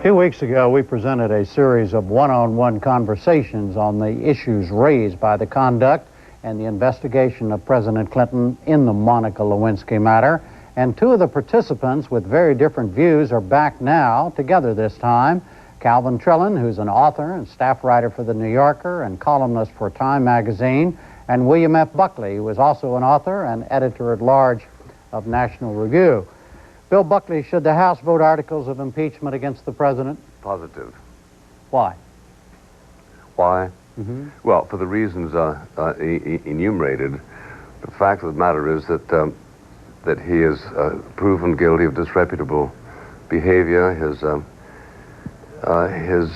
2 weeks ago, we presented a series of one-on-one conversations on the issues raised by the conduct and the investigation of President Clinton in the Monica Lewinsky matter. And two of the participants with very different views are back now, together this time. Calvin Trillin, who's an author and staff writer for The New Yorker and columnist for Time magazine, and William F. Buckley, who is also an author and editor-at-large of National Review. Bill Buckley, should the House vote articles of impeachment against the president? Positive. Why? Why? Well, for the reasons enumerated. The fact of the matter is that that he is proven guilty of disreputable behavior. His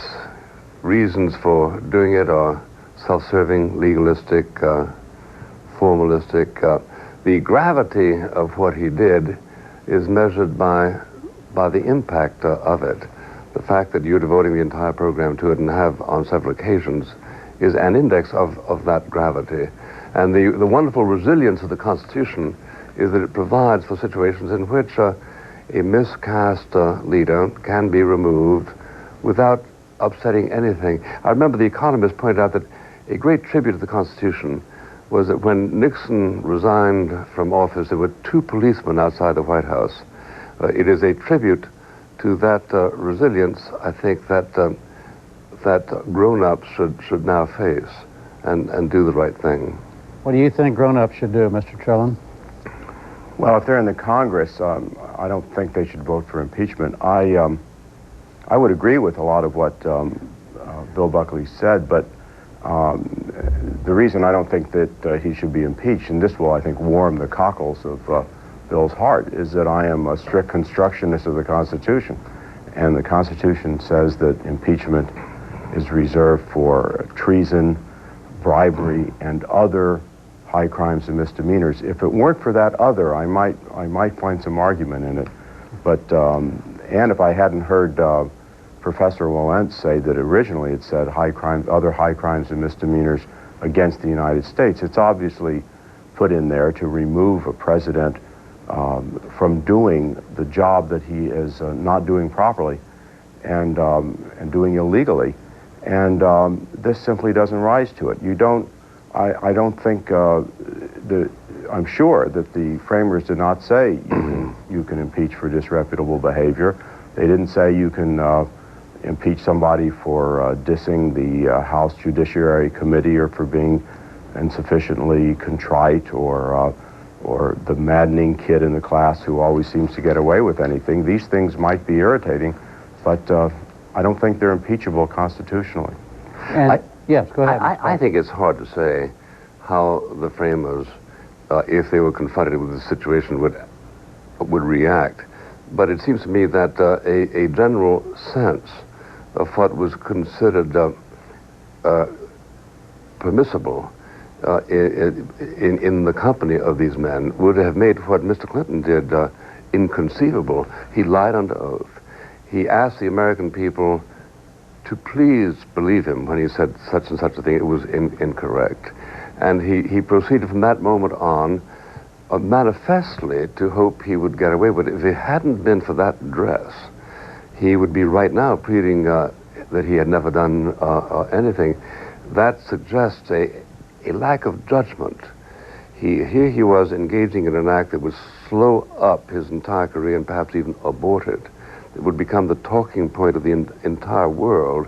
reasons for doing it are self-serving, legalistic, formalistic. The gravity of what he did is measured by the impact of it. The fact that you're devoting the entire program to it and have on several occasions is an index of that gravity. And the wonderful resilience of the Constitution is that it provides for situations in which a miscast leader can be removed without upsetting anything. I remember The Economist pointed out that a great tribute to the Constitution was that when Nixon resigned from office, there were 2 policemen outside the White House. It is a tribute to that resilience, I think, that grown-ups should now face and do the right thing. What do you think grown-ups should do, Mr. Trillin? Well, if they're in the Congress, I don't think they should vote for impeachment. I would agree with a lot of what Bill Buckley said, but the reason I don't think that he should be impeached, and this will, I think, warm the cockles of Bill's heart, is that I am a strict constructionist of the Constitution. And the Constitution says that impeachment is reserved for treason, bribery, and other high crimes and misdemeanors. If it weren't for that other, I might find some argument in it. But, and if I hadn't heard Professor Walent say that originally it said other high crimes and misdemeanors against the United States, it's obviously put in there to remove a president from doing the job that he is not doing properly and doing illegally. And this simply doesn't rise to it. I don't think I'm sure that the framers did not say you can impeach for disreputable behavior. They didn't say you can impeach somebody for dissing the House Judiciary Committee or for being insufficiently contrite or the maddening kid in the class who always seems to get away with anything. These things might be irritating, but I don't think they're impeachable constitutionally. Yes, go ahead. I think it's hard to say how the framers, if they were confronted with the situation, would react. But it seems to me that a general sense of what was considered permissible in the company of these men would have made what Mr. Clinton did inconceivable. He lied under oath. He asked the American people to please believe him when he said such and such a thing. It was incorrect. And he proceeded from that moment on manifestly to hope he would get away with it. If it hadn't been for that dress, he would be right now pleading that he had never done anything. That suggests a lack of judgment. Here he was engaging in an act that would slow up his entire career and perhaps even abort it. It would become the talking point of the entire world.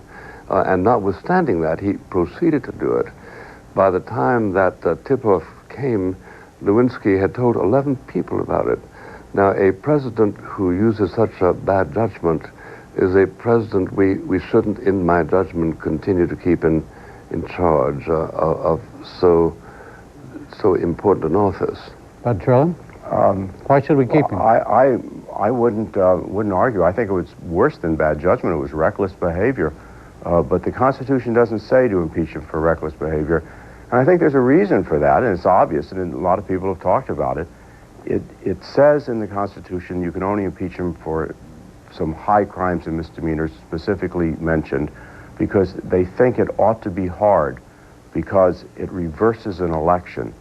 And notwithstanding that, he proceeded to do it. By the time that tip-off came, Lewinsky had told 11 people about it. Now, a president who uses such a bad judgment is a president we shouldn't, in my judgment, continue to keep in charge of so important an office. Bud Trillin? Why should we keep him? I wouldn't argue. I think it was worse than bad judgment. It was reckless behavior. But the Constitution doesn't say to impeach him for reckless behavior. And I think there's a reason for that, and it's obvious, and a lot of people have talked about it. It says in the Constitution you can only impeach him for some high crimes and misdemeanors specifically mentioned because they think it ought to be hard because it reverses an election.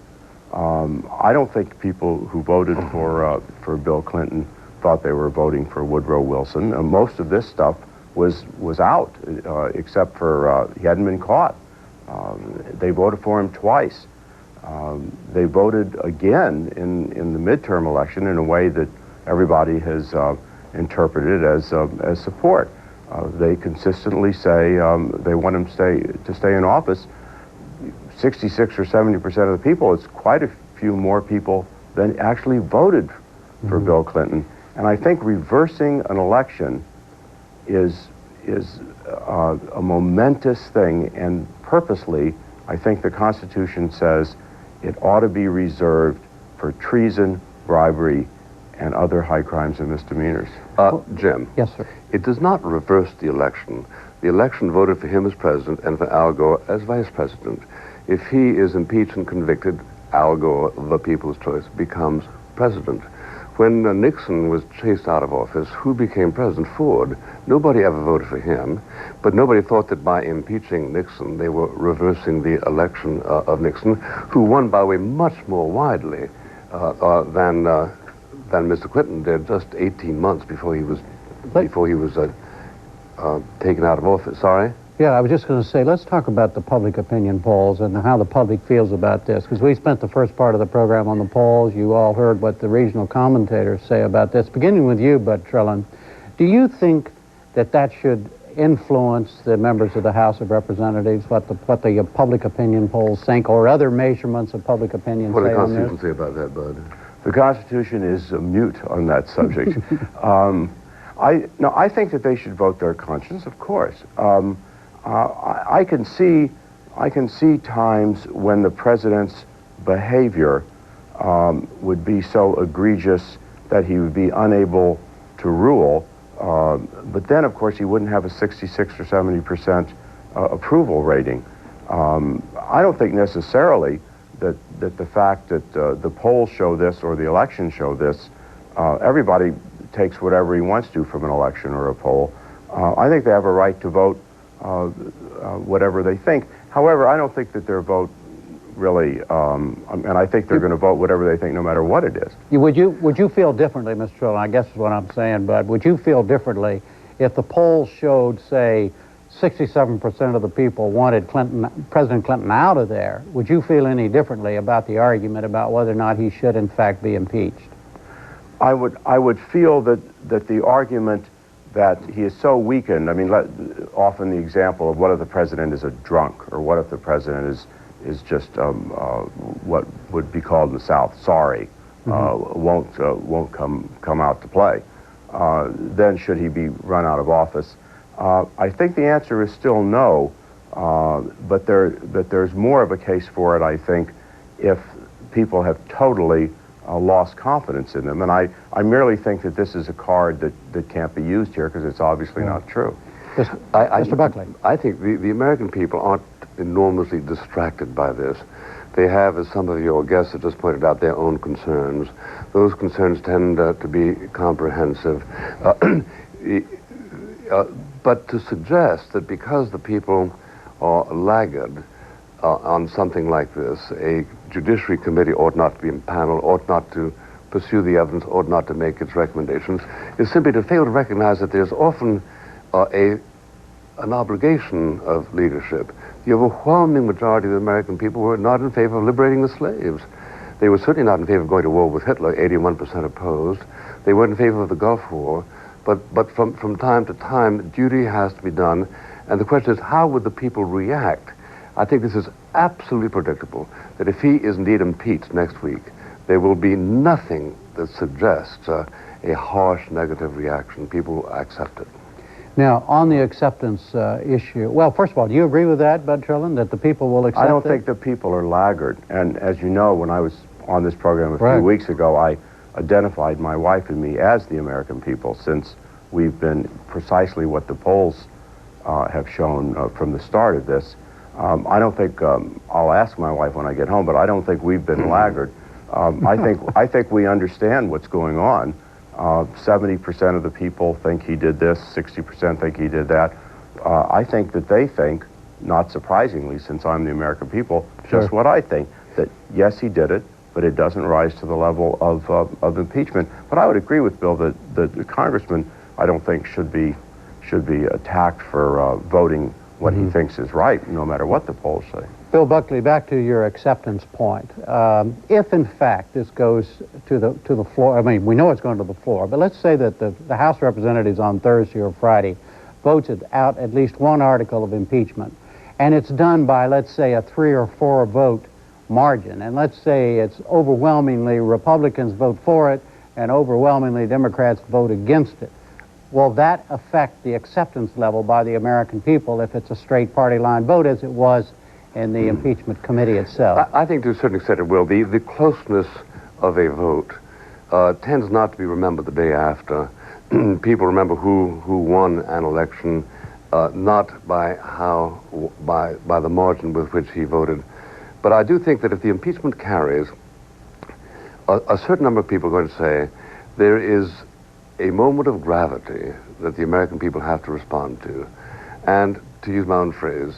I don't think people who voted for Bill Clinton thought they were voting for Woodrow Wilson. Most of this stuff was out, except for he hadn't been caught. They voted for him twice. They voted again in the midterm election in a way that everybody has interpreted as support. They consistently say they want him to stay in office. 66 or 70% of the people, it's quite a few more people than actually voted for Bill Clinton. And I think reversing an election is a momentous thing, and purposely, I think the Constitution says it ought to be reserved for treason, bribery, and other high crimes and misdemeanors. Jim. Yes, sir. It does not reverse the election. The election voted for him as president and for Al Gore as vice president. If he is impeached and convicted, Al Gore, the people's choice, becomes president. When Nixon was chased out of office, who became president? Ford. Nobody ever voted for him, but nobody thought that by impeaching Nixon, they were reversing the election of Nixon, who won, by the way, much more widely than Mr. Clinton did just 18 months before he was taken out of office. Sorry? Yeah, I was just going to say, let's talk about the public opinion polls and how the public feels about this, because we spent the first part of the program on the polls. You all heard what the regional commentators say about this. Beginning with you, Bud Trillin, do you think that should influence the members of the House of Representatives, what the public opinion polls think, or other measurements of public opinion What say does on the this? Constitution say about that, Bud? The Constitution is mute on that subject. I think that they should vote their conscience, of course. I can see times when the president's behavior would be so egregious that he would be unable to rule, but then, of course, he wouldn't have a 66 or 70% approval rating. I don't think necessarily that the fact that the polls show this or the elections show this, everybody takes whatever he wants to from an election or a poll. I think they have a right to vote whatever they think. However, I don't think that their vote really, and I think they're going to vote whatever they think no matter what it is. Would you feel differently, Mr. Trillin, I guess is what I'm saying, Bud, would you feel differently if the polls showed, say, 67% of the people wanted President Clinton out of there? Would you feel any differently about the argument about whether or not he should in fact be impeached? I would feel that the argument that he is so weakened, I mean, often the example of what if the president is a drunk, or what if the president is just what would be called in the South, sorry, won't come out to play. Then should he be run out of office? I think the answer is still no, but there's more of a case for it, I think, if people have totally lost confidence in them. And I merely think that this is a card that can't be used here because it's obviously not true. Mr. Buckley. I think the American people aren't enormously distracted by this. They have, as some of your guests have just pointed out, their own concerns. Those concerns tend to be comprehensive. But to suggest that because the people are laggard on something like this, a judiciary committee ought not to be impaneled, ought not to pursue the evidence, ought not to make its recommendations, is simply to fail to recognize that there's often an obligation of leadership. The overwhelming majority of the American people were not in favor of liberating the slaves. They were certainly not in favor of going to war with Hitler, 81% opposed. They weren't in favor of the Gulf War. But from time to time, duty has to be done. And the question is, how would the people react? I think this is absolutely predictable, that if he is indeed impeached next week, there will be nothing that suggests a harsh negative reaction. People will accept it. Now, on the acceptance issue, well, first of all, do you agree with that, Bud Trillin, that the people will accept it? I don't think the people are laggard. And as you know, when I was on this program a few weeks ago, I identified my wife and me as the American people, since we've been precisely what the polls have shown from the start of this. I don't think, I'll ask my wife when I get home, but I don't think we've been laggard. I think we understand what's going on. 70% of the people think he did this, 60% think he did that. I think that they think, not surprisingly, since I'm the American people, just what I think, that yes, he did it, but it doesn't rise to the level of impeachment. But I would agree with Bill that the congressman, I don't think, should be should be attacked for voting what he thinks is right, no matter what the polls say. Bill Buckley, back to your acceptance point. If, in fact, this goes to the floor, I mean, we know it's going to the floor, but let's say that the House of Representatives on Thursday or Friday voted out at least one article of impeachment, and it's done by, let's say, a 3 or 4 vote margin, and let's say it's overwhelmingly Republicans vote for it and overwhelmingly Democrats vote against it. Will that affect the acceptance level by the American people if it's a straight party line vote, as it was in the impeachment committee itself? I think to a certain extent it will. The closeness of a vote tends not to be remembered the day after. People remember who won an election, not by the margin with which he voted. But I do think that if the impeachment carries, a certain number of people are going to say there is a moment of gravity that the American people have to respond to. And to use my own phrase,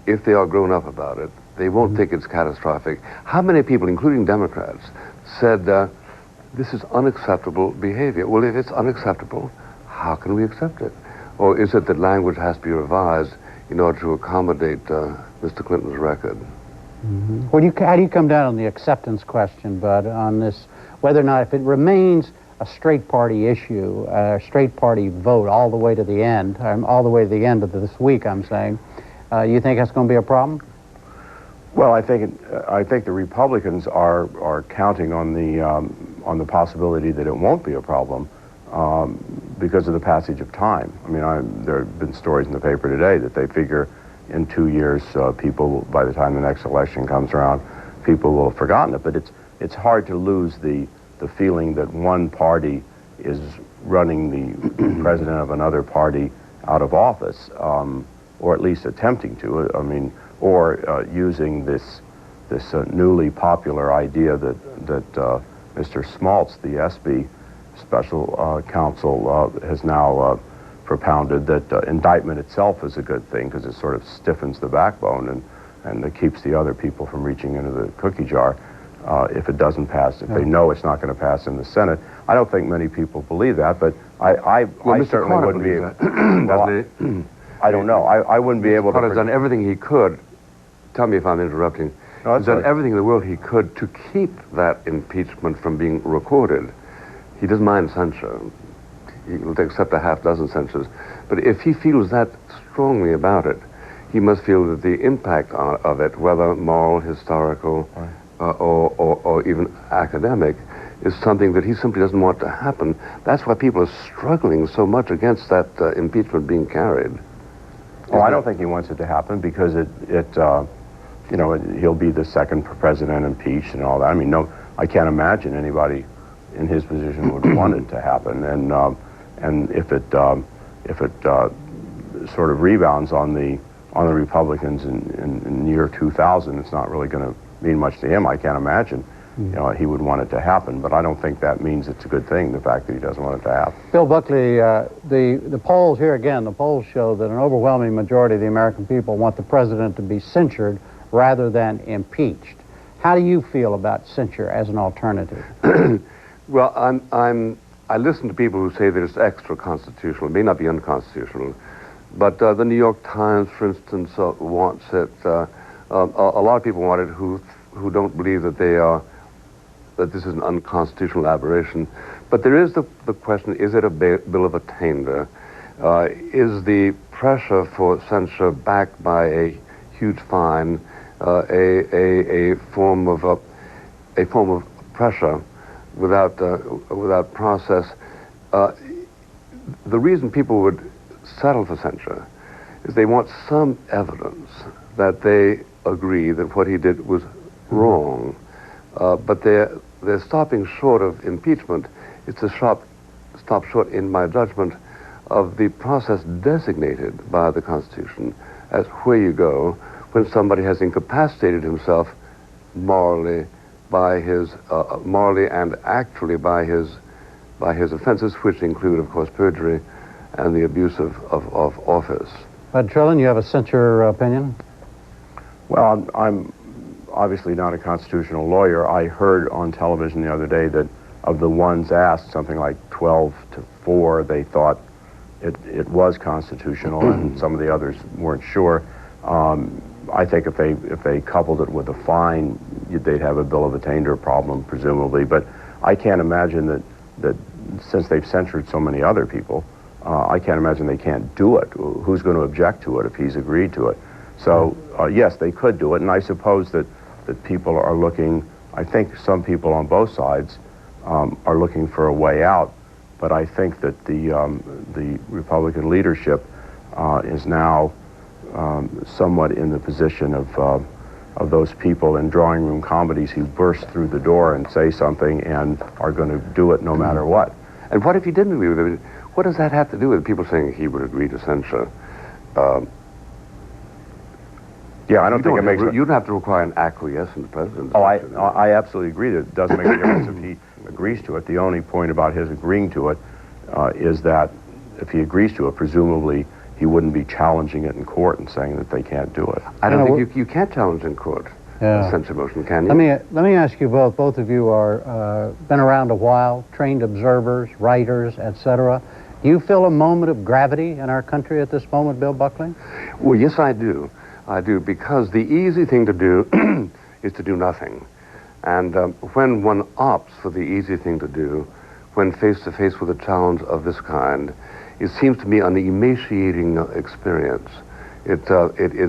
if they are grown up about it, they won't think it's catastrophic. How many people, including Democrats, said this is unacceptable behavior? Well, if it's unacceptable, how can we accept it? Or is it that language has to be revised in order to accommodate Mr. Clinton's record? Well, how do you come down on the acceptance question, Bud, on this, whether or not, if it remains a straight party issue, a straight party vote all the way to the end, all the way to the end of this week, I'm saying, you think that's going to be a problem? Well, I think the Republicans are counting on the possibility that it won't be a problem because of the passage of time. I mean, there have been stories in the paper today that they figure in 2 years, people, by the time the next election comes around, people will have forgotten it. But it's hard to lose the feeling that one party is running the president of another party out of office, or at least attempting to. I mean, or using this newly popular idea that Mr. Smaltz, the SB special counsel, has now propounded, that indictment itself is a good thing because it sort of stiffens the backbone and it keeps the other people from reaching into the cookie jar if it doesn't pass, if they know it's not going to pass in the Senate. I don't think many people believe that, but I certainly wouldn't be able. I don't know. I wouldn't be able to. Carter's done everything he could. Tell me if I'm interrupting. No, he's done everything in the world he could to keep that impeachment from being recorded. He doesn't mind censure. He will accept a half dozen censures. But if he feels that strongly about it, he must feel that the impact of it, whether moral, historical, or even academic, is something that he simply doesn't want to happen. That's why people are struggling so much against that impeachment being carried. Oh, I don't think he wants it to happen because he'll be the second president impeached and all that. I mean, no, I can't imagine anybody in his position would want it to happen. And if it sort of rebounds on the Republicans in year 2000, it's not really going to mean much to him. I can't imagine. He would want it to happen, but I don't think that means it's a good thing, the fact that he doesn't want it to happen. Bill Buckley, the polls here again, the polls show that an overwhelming majority of the American people want the president to be censured rather than impeached. How do you feel about censure as an alternative? Well, I listen to people who say that it's extra constitutional. It may not be unconstitutional, but the New York Times, for instance, wants it. A lot of people want it who don't believe that that this is an unconstitutional aberration. But there is the question, is it a bill of attainder? Is the pressure for censure backed by a huge fine, a form of pressure without process? The reason people would settle for censure is they want some evidence that they agree that what he did was wrong. But they're stopping short of impeachment. It's a stop short, in my judgment, of the process designated by the Constitution as where you go when somebody has incapacitated himself morally and actually by his offenses, which include, of course, perjury and the abuse of office. Bud Trillin, you have a censure opinion? Well, I'm obviously not a constitutional lawyer. I heard on television the other day that of the ones asked, something like 12 to 4, they thought it was constitutional, and some of the others weren't sure. I think if they coupled it with a fine, they'd have a bill of attainder problem, presumably. But I can't imagine that since they've censured so many other people, I can't imagine they can't do it. Who's going to object to it if he's agreed to it? So yes, they could do it, and I suppose that people are looking. I think some people on both sides are looking for a way out. But I think that the Republican leadership is now somewhat in the position of those people in drawing room comedies who burst through the door and say something and are going to do it no matter what. And what if he didn't agree with it? What does that have to do with people saying he would agree to censure? Yeah, I don't think it makes... You don't have to require an acquiescent president. Oh, I absolutely agree that it doesn't make a difference if he agrees to it. The only point about his agreeing to it is that if he agrees to it, presumably he wouldn't be challenging it in court and saying that they can't do it. I don't think you can't challenge in court a censure motion, can you? Let me ask you both. Both of you are been around a while, trained observers, writers, etc. Do you feel a moment of gravity in our country at this moment, Bill Buckley? Well, yes, I do. I do, because the easy thing to do is to do nothing. And when one opts for the easy thing to do, when face to face with a challenge of this kind, it seems to me an emaciating experience. It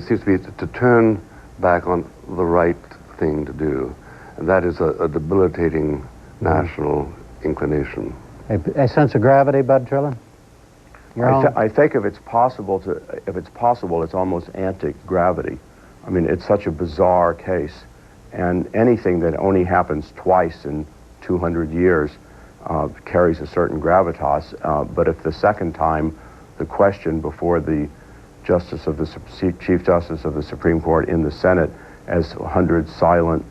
seems to me to turn back on the right thing to do. And that is a debilitating national inclination. A sense of gravity, Bud Trillin? I think if it's possible, it's almost anti-gravity. I mean, it's such a bizarre case, and anything that only happens twice in 200 years carries a certain gravitas. But if the second time the question before the Chief Justice of the Supreme Court in the Senate, as 100 silent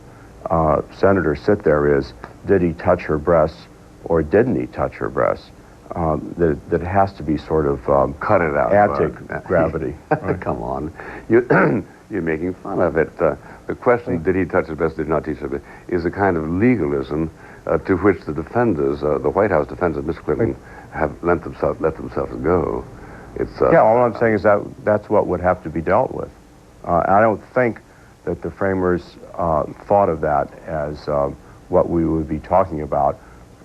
senators sit there, is, did he touch her breasts or didn't he touch her breasts? That it has to be sort of cut it out. Anti-gravity. Right? Come on, you're making fun of it. The question, did he touch his breast, did not touch his breast, is a kind of legalism to which the defenders, the White House defenders of Mr. Clinton, have let themselves go. It's yeah. All I'm saying is that that's what would have to be dealt with. I don't think that the framers thought of that as what we would be talking about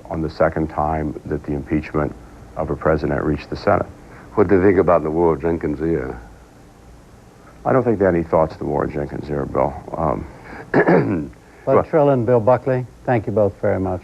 on the second time that the impeachment of a president reached the Senate. What do they think about the war of Jenkins' ear? I don't think they had any thoughts of the war of Jenkins' ear, Bill. Bud Trillin, Bill Buckley, thank you both very much.